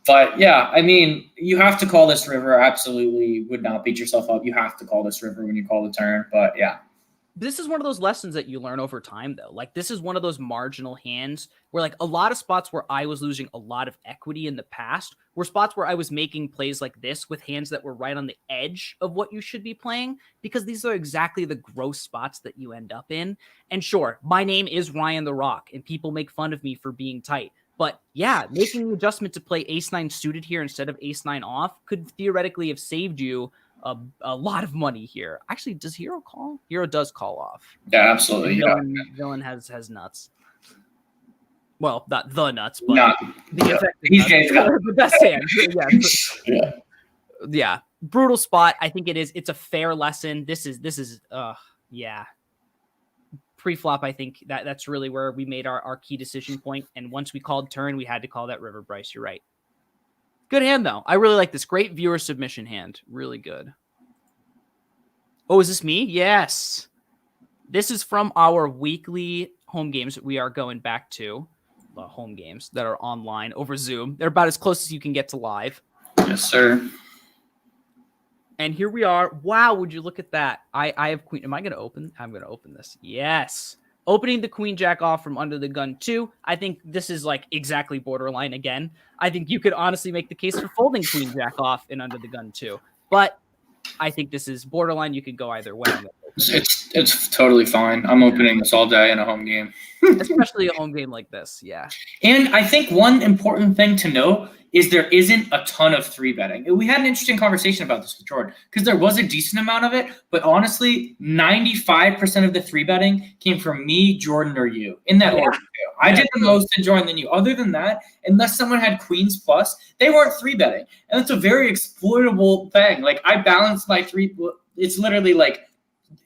But yeah, I mean, you have to call this river. Absolutely would not beat yourself up. You have to call this river when you call the turn. But yeah. This is one of those lessons that you learn over time, though. Like, this is one of those marginal hands where, like, a lot of spots where I was losing a lot of equity in the past were spots where I was making plays like this with hands that were right on the edge of what you should be playing, because these are exactly the gross spots that you end up in. And sure, my name is Ryan the Rock, and people make fun of me for being tight. But yeah, making the adjustment to play ace-9 suited here instead of ace-9 off could theoretically have saved you a lot of money here. Actually, does Hero call? Hero does call off. Yeah, absolutely. Villain has nuts. Well, not the nuts, but the effective nuts. The best hand. Yeah. Brutal spot. I think it is. It's a fair lesson. This is pre-flop. I think that's really where we made our key decision point. And once we called turn, we had to call that river. Bryce, you're right. Good hand, though. I really like this. Great viewer submission hand. Really good. Oh, is this me? Yes. This is from our weekly home games that we are going back to. Home games that are online over Zoom. They're about as close as you can get to live. Yes, sir. And here we are. Wow, would you look at that? I have queen. Am I going to open? I'm going to open this. Yes. Opening the queen jack off from under the gun 2. I think this is like exactly borderline again. I think you could honestly make the case for folding queen jack off in under the gun 2. But I think this is borderline. You could go either way. It's totally fine. I'm opening this all day in a home game. Especially a home game like this, yeah. And I think one important thing to note is there isn't a ton of 3-betting. We had an interesting conversation about this with Jordan because there was a decent amount of it, but honestly, 95% of the 3-betting came from me, Jordan, or you in that order. I did the most in Jordan than you. Other than that, unless someone had queens plus, they weren't 3-betting. And it's a very exploitable thing. Like I balanced my 3. It's literally like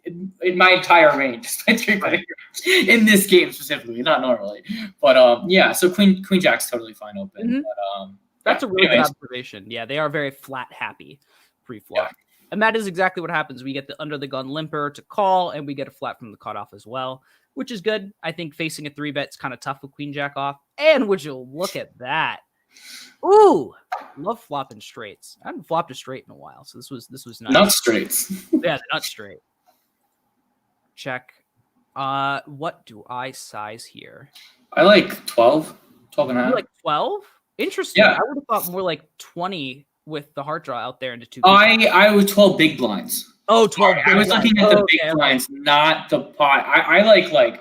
in my entire range in this game specifically, not normally. But yeah, so queen jack's totally fine open. Mm-hmm. But that's a really good observation. Yeah, they are very flat happy pre-flop. Yeah. And that is exactly what happens. We get the under the gun limper to call, and we get a flat from the cutoff as well, which is good. I think facing a 3-bet is kind of tough with queen jack off. And would you look at that? Ooh, love flopping straights. I haven't flopped a straight in a while, so this was nice. Nut straights. Yeah, nut straight. Check. What do I size here? I like 12 and a half. You like 12? Interesting. Yeah. I would have thought more like 20 with the heart draw out there into 2. I was 12 big blinds. Oh, 12. I was looking at the big blinds, not the pot. I like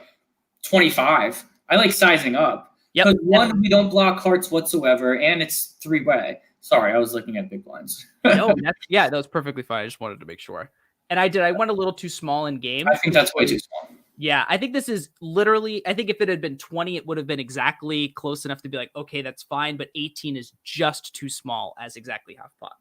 25. I like sizing up. Yep. Because one, we don't block hearts whatsoever, and it's 3-way. Sorry, I was looking at big blinds. No, that was perfectly fine. I just wanted to make sure. And I went a little too small in game. I think that's way too small. Yeah, I think this is literally, I think if it had been 20, it would have been exactly close enough to be like, okay, that's fine. But 18 is just too small as exactly half pot.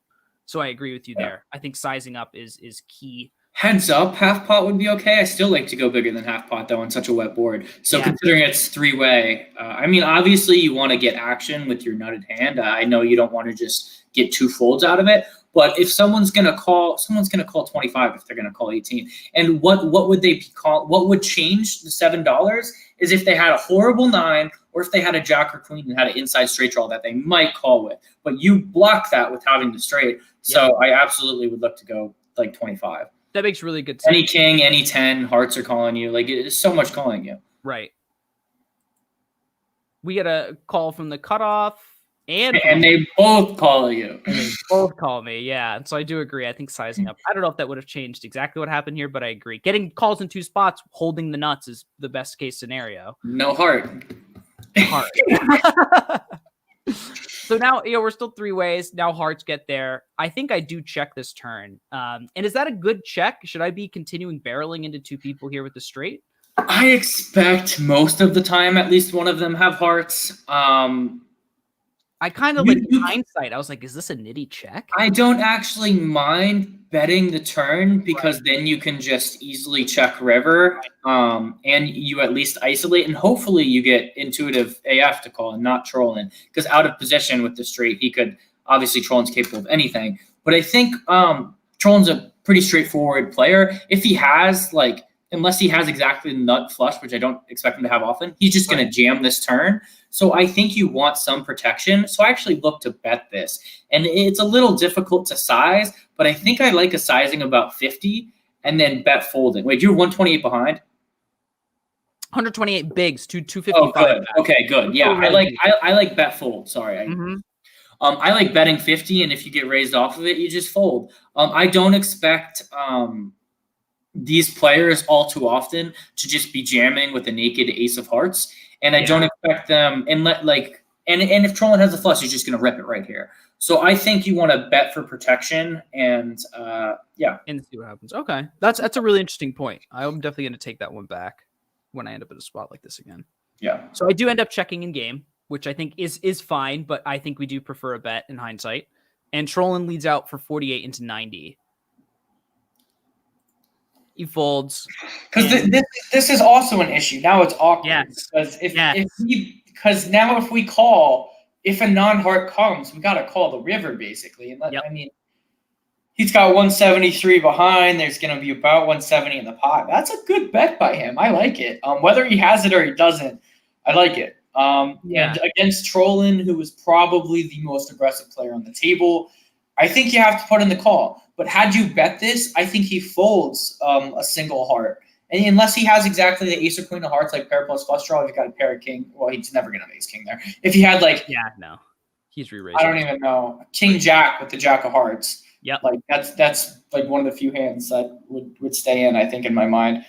So I agree with you there. I think sizing up is key. Heads up, half pot would be okay. I still like to go bigger than half pot, though, on such a wet board. So considering it's 3-way, I mean, obviously you want to get action with your nutted hand. I know you don't want to just get 2 folds out of it. But if someone's gonna call 25 if they're gonna call 18. And what would they be called? What would change the $7 is if they had a horrible 9 or if they had a jack or queen and had an inside straight draw that they might call with. But you block that with having the straight. So I absolutely would look to go like 25. That makes really good sense. Any king, any 10, hearts are calling you. Like it's so much calling you. Right. We get a call from the cutoff. And they both call you. And they both call me, yeah. And so I do agree. I think sizing up. I don't know if that would have changed exactly what happened here, but I agree. Getting calls in 2 spots, holding the nuts is the best case scenario. No heart. So now, we're still 3 ways. Now hearts get there. I think I do check this turn. And is that a good check? Should I be continuing barreling into 2 people here with the straight? I expect most of the time at least one of them have hearts. I kind of in hindsight, I was like, is this a nitty check? I don't actually mind betting the turn because then you can just easily check river, and you at least isolate, and hopefully you get intuitive AF to call and not trolling, because out of position with the straight, he could obviously trolling's capable of anything. But I think trolling's a pretty straightforward player. If he has unless he has exactly the nut flush, which I don't expect him to have often, he's just going to jam this turn. So I think you want some protection. So I actually look to bet this. And it's a little difficult to size, but I think I like a sizing about 50 and then bet folding. Wait, you're 128 behind? 128 bigs, 255. Oh, good. Okay, good. Yeah, I like bet fold. Sorry. I like betting 50, and if you get raised off of it, you just fold. I don't expect these players all too often to just be jamming with a naked ace of hearts. And I don't expect them and if trolling has a flush, he's just going to rip it right here. So I think you want to bet for protection and and see what happens. Okay. That's a really interesting point. I'm definitely going to take that one back when I end up in a spot like this again. Yeah. So I do end up checking in game, which I think is fine, but I think we do prefer a bet in hindsight. And trolling leads out for 48 into 90. He folds because this is also an issue. Now it's awkward. Yes. Because now if we call, if a non-heart comes, we got to call the river basically. And I mean, he's got 173 behind. There's going to be about 170 in the pot. That's a good bet by him. I like it. Whether he has it or he doesn't, I like it. And against Trollin, who is probably the most aggressive player on the table, I think you have to put in the call. But had you bet this, I think he folds a single heart. And unless he has exactly the ace or queen of hearts, like pair plus flush draw, if you got a pair of king, well, he's never going to have ace king there. If he had no, he's re-raising. I don't even know, king jack with the jack of hearts. Yeah, that's one of the few hands that would stay in, I think, in my mind.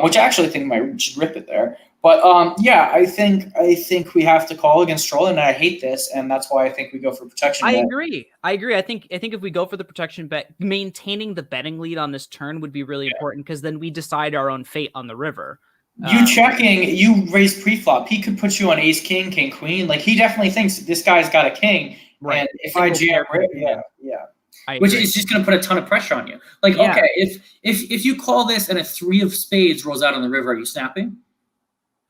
Which I actually think might just rip it there. But I think we have to call against Troll, and I hate this, and that's why I think we go for protection. I agree. I think if we go for the protection bet, maintaining the betting lead on this turn would be really important, because then we decide our own fate on the river. You raise pre-flop. He could put you on ace king, king queen. He definitely thinks this guy's got a king. Right. And if I jam, which is just going to put a ton of pressure on you. Okay, if you call this and a 3 of spades rolls out on the river, are you snapping?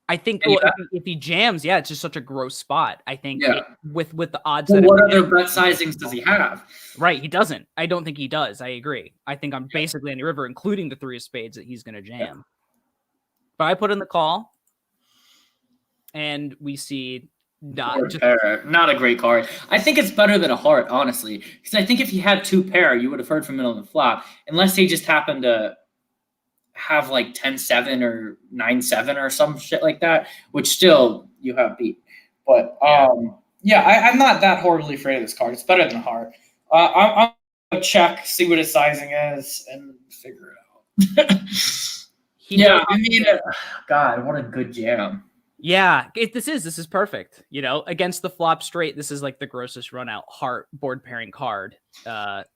I think if he jams, it's just such a gross spot. I think with the odds. Well, what other bet sizings does he have? Right, he doesn't. I don't think he does. I agree. I think I'm basically on the river, including the 3 of spades that he's going to jam. Yeah. But I put in the call, and we see not a great card. I think it's better than a heart, honestly, because I think if he had 2 pair, you would have heard from middle of the flop, unless he just happened to have 10-7 or 9-7 or some shit like that, which still you have beat. But I'm not that horribly afraid of this card. It's better than a heart. I'm gonna check, see what his sizing is, and figure it out. God, what a good jam. Yeah, this is perfect. Against the flop straight, this is the grossest run out heart board pairing card.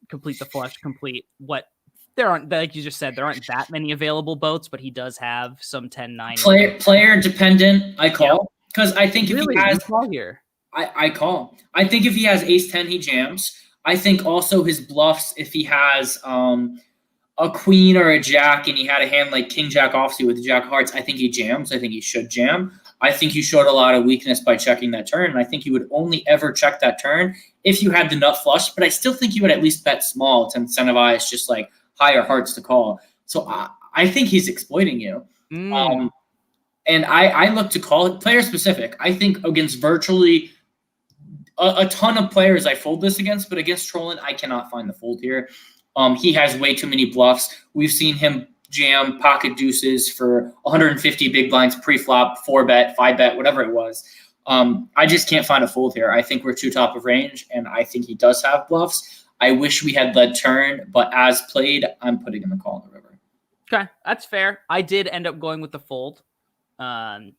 Complete the flush, complete what. There aren't, like you just said, there aren't that many available boats, but he does have some 10-9. Player dependent, I call. Because I think if he has call here. I call. I think if he has ace-10, he jams. I think also his bluffs, if he has a queen or a jack and he had a hand like king jack offsuit with the jack of hearts, I think he jams. I think he should jam. I think you showed a lot of weakness by checking that turn, and I think you would only ever check that turn if you had the nut flush, but I still think you would at least bet small to incentivize just higher hearts to call. So I think he's exploiting you. And I look to call it player specific. I think against virtually a ton of players I fold this against, but against Trollin, I cannot find the fold here. He has way too many bluffs. We've seen him jam pocket deuces for 150 big blinds pre-flop, 4-bet, 5-bet, whatever it was. I just can't find a fold here. I think we're too top of range, and I think he does have bluffs. I wish we had led turn, but as played, I'm putting in the call in the river. Okay, that's fair. I did end up going with the fold,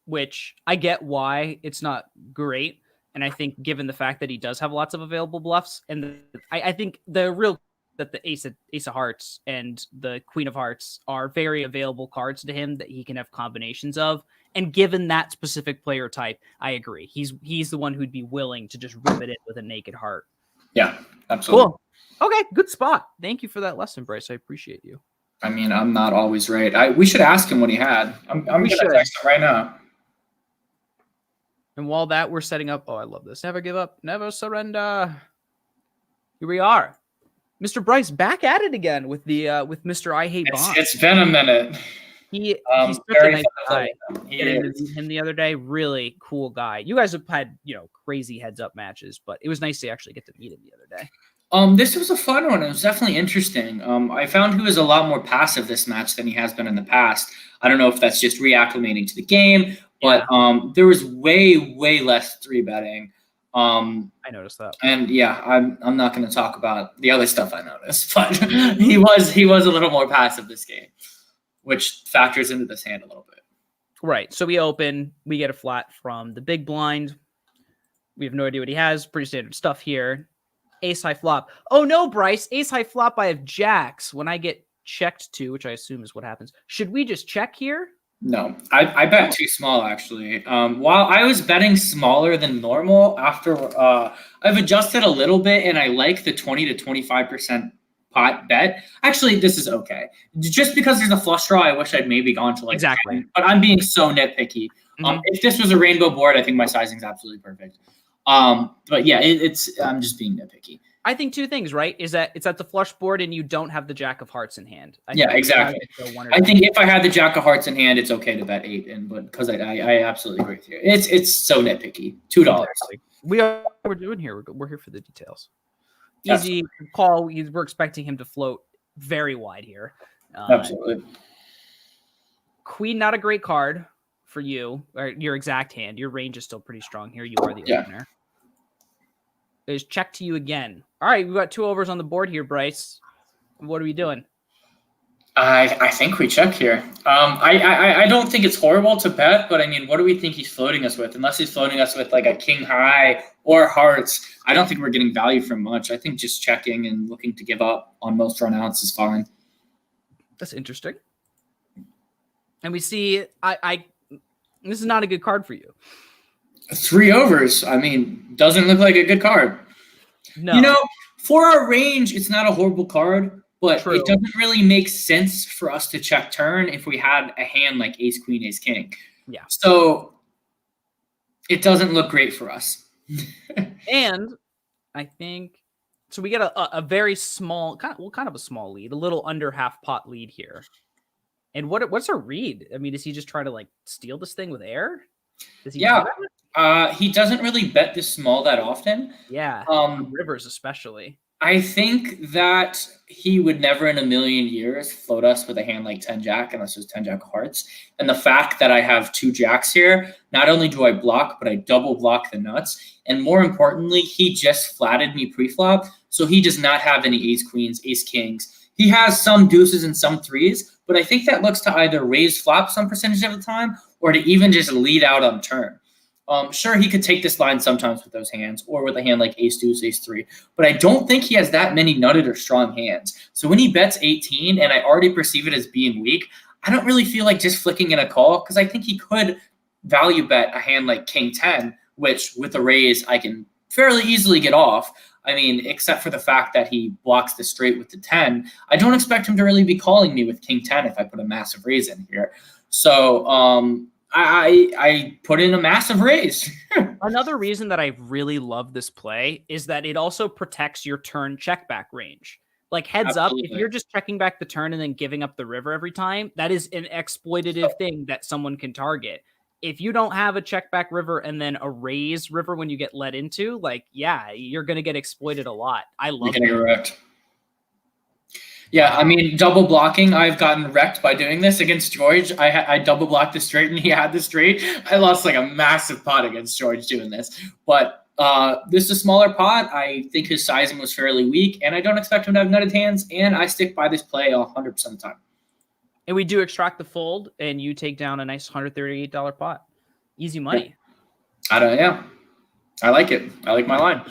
which I get why it's not great. And I think given the fact that he does have lots of available bluffs, and I think the real that the ace of hearts and the queen of hearts are very available cards to him that he can have combinations of. And given that specific player type, I agree. He's the one who'd be willing to just rip it in with a naked heart. Yeah, absolutely. Cool. Okay, good spot. Thank you for that lesson, Bryce. I appreciate you. I mean, I'm not always right. We should ask him what he had. I'm going to text him right now. And while that we're setting up, I love this. Never give up, never surrender. Here we are. Mr. Bryce back at it again with the with Mr. I Hate Vaughn. It's been a minute. He's such a nice guy. Getting to meet him the other day, really cool guy. You guys have had, crazy heads up matches, but it was nice to actually get to meet him the other day. This was a fun one. It was definitely interesting. I found he was a lot more passive this match than he has been in the past. I don't know if that's just reacclimating to the game, but there was way, way less 3-betting. I noticed that. And yeah, I'm not going to talk about the other stuff I noticed, but he was a little more passive this game, which factors into this hand a little bit. Right. So we open, we get a flat from the big blind. We have no idea what he has. Pretty standard stuff here. Ace high flop. Oh no, Bryce. Ace high flop. I have jacks. When I get checked to, which I assume is what happens. Should we just check here? No, I bet too small actually. While I was betting smaller than normal, after I've adjusted a little bit, and I like the 20 to 25% pot bet. Actually, this is okay. Just because there's a flush draw, I wish I'd maybe gone to like exactly. 10, but I'm being so nitpicky. If this was a rainbow board, I think my sizing is absolutely perfect. But yeah, I'm just being nitpicky. I think two things, right? Is that it's at the flush board and you don't have the jack of hearts in hand. Yeah, exactly. I think if I had the jack of hearts in hand, it's okay to bet 8, but because I absolutely agree with you. It's so nitpicky. $2. Exactly. We're doing here. We're here for the details. Easy call. We're expecting him to float very wide here. Absolutely. Queen, not a great card for you, or your exact hand. Your range is still pretty strong here. You are the opener. Is check to you again. All right, we've got 2 overs on the board here, Bryce. What are we doing? I think we check here. I don't think it's horrible to bet, but I mean, what do we think he's floating us with? Unless he's floating us with like a king high or hearts, I don't think we're getting value from much. I think just checking and looking to give up on most runouts is fine. That's interesting. And we see, this is not a good card for you. 3 overs. I mean, doesn't look like a good card. No. For our range, it's not a horrible card, but True. It doesn't really make sense for us to check turn if we had a hand like ace, queen, ace, king. Yeah. So it doesn't look great for us. And I think, so we get a very small, kind of a small lead, a little under half pot lead here. And what's our read? I mean, is he just trying to like steal this thing with air? Does he do that? He doesn't really bet this small that often. Yeah. Rivers especially. I think that he would never in a million years float us with a hand like 10 jack unless it was 10 jack of hearts. And the fact that I have 2 jacks here, not only do I block, but I double block the nuts. And more importantly, he just flatted me pre-flop. So he does not have any ace queens, ace kings. He has some deuces and some 3s, but I think that looks to either raise flop some percentage of the time or to even just lead out on turn. Sure, he could take this line sometimes with those hands or with a hand like ace deuce, ace 3, but I don't think he has that many nutted or strong hands. So when he bets 18 and I already perceive it as being weak, I don't really feel like just flicking in a call because I think he could value bet a hand like king 10, which with a raise I can fairly easily get off. I mean, except for the fact that he blocks the straight with the 10. I don't expect him to really be calling me with king 10 if I put a massive raise in here. So I put in a massive raise. Another reason that I really love this play is that it also protects your turn check back range. Like heads Absolutely. up, if you're just checking back the turn and then giving up the river every time, that is an exploitative thing that someone can target. If you don't have a check back river and then a raise river when you get led into, like, yeah, you're going to get exploited a lot. I love it. Correct. Yeah, I mean, double blocking. I've gotten wrecked by doing this against George. I double blocked the straight and he had the straight. I lost like a massive pot against George doing this. But this is a smaller pot. I think his sizing was fairly weak, and I don't expect him to have nutted hands. And I stick by this play 100% of the time. And we do extract the fold, and you take down a nice $138 pot. Easy money. Yeah, I like it. I like my line.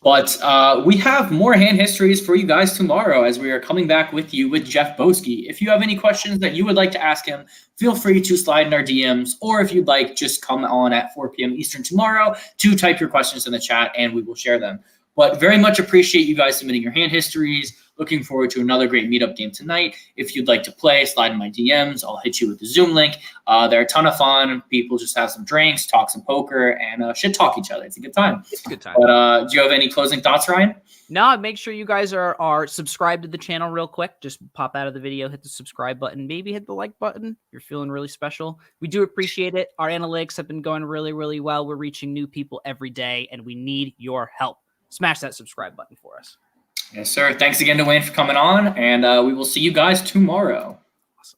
But we have more hand histories for you guys tomorrow as we are coming back with you with Jeff Boski. If you have any questions that you would like to ask him, feel free to slide in our DMs, or if you'd like, just come on at 4 p.m. Eastern tomorrow to type your questions in the chat and we will share them. But very much appreciate you guys submitting your hand histories. Looking forward to another great meetup game tonight. If you'd like to play, slide in my DMs. I'll hit you with the Zoom link. They're a ton of fun. People just have some drinks, talk some poker, and shit talk each other. It's a good time. It's a good time. But do you have any closing thoughts, Ryan? No, make sure you guys are subscribed to the channel real quick. Just pop out of the video, hit the subscribe button, maybe hit the like button. You're feeling really special. We do appreciate it. Our analytics have been going really, really well. We're reaching new people every day, and we need your help. Smash that subscribe button for us. Yes, sir. Thanks again to Wayne for coming on, and we will see you guys tomorrow.